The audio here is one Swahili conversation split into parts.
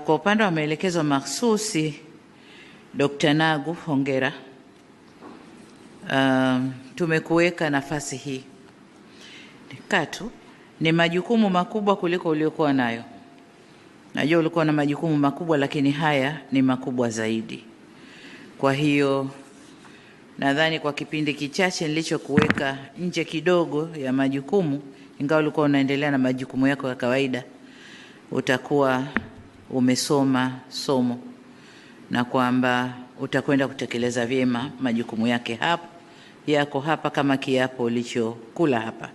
Kwa upande wa maelekezo mahsusi, Dr. Nagu, hongera. Tumekuweka nafasi hii. Katu, ni majukumu makubwa kuliko uliokuwa nayo. Najua ulikuwa na majukumu makubwa, lakini haya ni makubwa zaidi. Kwa hiyo nadhani kwa kipindi kichache nilichokuweka nje kidogo ya majukumu, ingawa ulikuwa unaendelea na majukumu yako ya kawaida, utakuwa umesoma somo na kwamba utakwenda kutekeleza vyema majukumu yako hapa kama kiapo ulichokula hapa.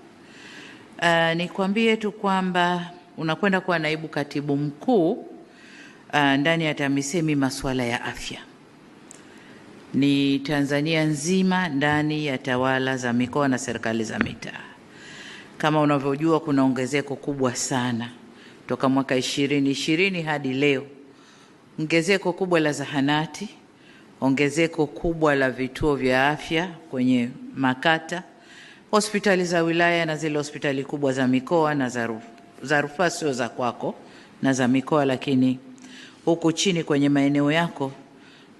Nikwambie tu kwamba unakwenda kuwa naibu katibu mkuu ndani ya TAMISEMI masuala ya afya. Ni Tanzania nzima ndani ya tawala za mikoa na serikali za mitaa. Kama unavyojua kuna ongezeko kubwa sana toka mwaka 2020 hadi leo. Ongezeko kubwa la zahanati, ongezeko kubwa la vituo vya afya kwenye makata, hospitali za wilaya na zile hospitali kubwa za mikoa na za rufaa, sio za kwako na za mikoa, lakini huku chini kwenye maeneo yako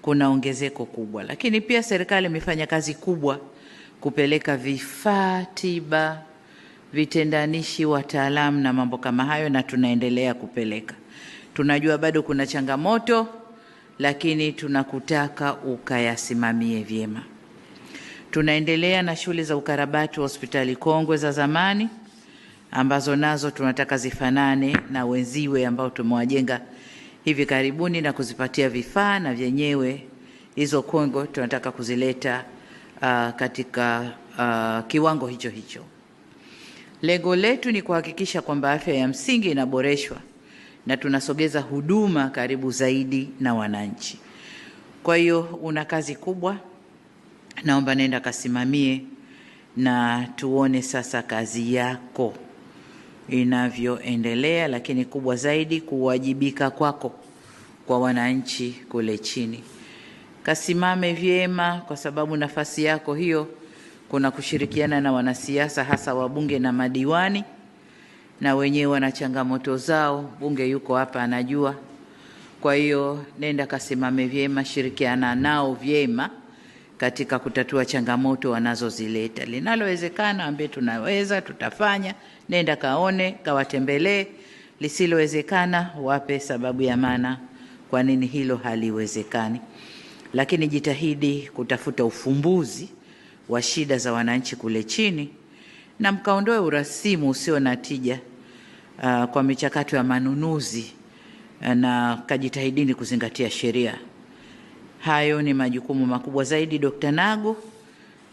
kuna ongezeko kubwa. Lakini pia serikali imefanya kazi kubwa kupeleka vifaa tiba, vitendanishi, wataalamu na mambo kama hayo, na tunaendelea kupeleka. Tunajua bado kuna changamoto, lakini tunakutaka ukayasimamie vyema. Tunaendelea na shughuli za ukarabati wa hospitali kongwe za zamani ambazo nazo tunataka zifanane na wenziwe ambao tumewajenga hivi karibuni na kuzipatia vifaa, na vyenyewe hizo kongwe tunataka kuzileta katika kiwango hicho hicho. Lengo letu ni kuhakikisha kwamba afya ya msingi inaboreshwa na tunasogeza huduma karibu zaidi na wananchi. Kwa hiyo una kazi kubwa, naomba nenda kasimamie na tuone sasa kazi yako inavyoendelea, lakini kubwa zaidi kuwajibika kwako kwa wananchi kule chini. Kasimame vyema, kwa sababu nafasi yako hiyo kuna kushirikiana na wanasiasa, hasa wabunge na madiwani, na wenyewe wana changamoto zao. Bunge yuko hapa anajua. Kwa hiyo nenda kasimame vyema, shirikiana nao vyema katika kutatua changamoto wanazozileta. Linalowezekana ambie tunaweza, tutafanya. Nenda kaone, kawatembelee. Lisilowezekana wape sababu ya maana kwa nini hilo haliwezekani. Lakini jitahidi kutafuta ufumbuzi wa shida za wananchi kule chini, na mkaondoe urasimu usio na tija kwa michakato ya manunuzi, na kajitahidini kuzingatia sheria. Hayo ni majukumu makubwa zaidi, Dr. Nagu,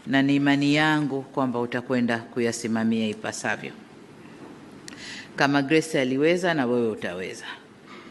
na ni imani yangu kwamba utakwenda kuyasimamia ipasavyo. Kama Grace aliweza, na wewe utaweza.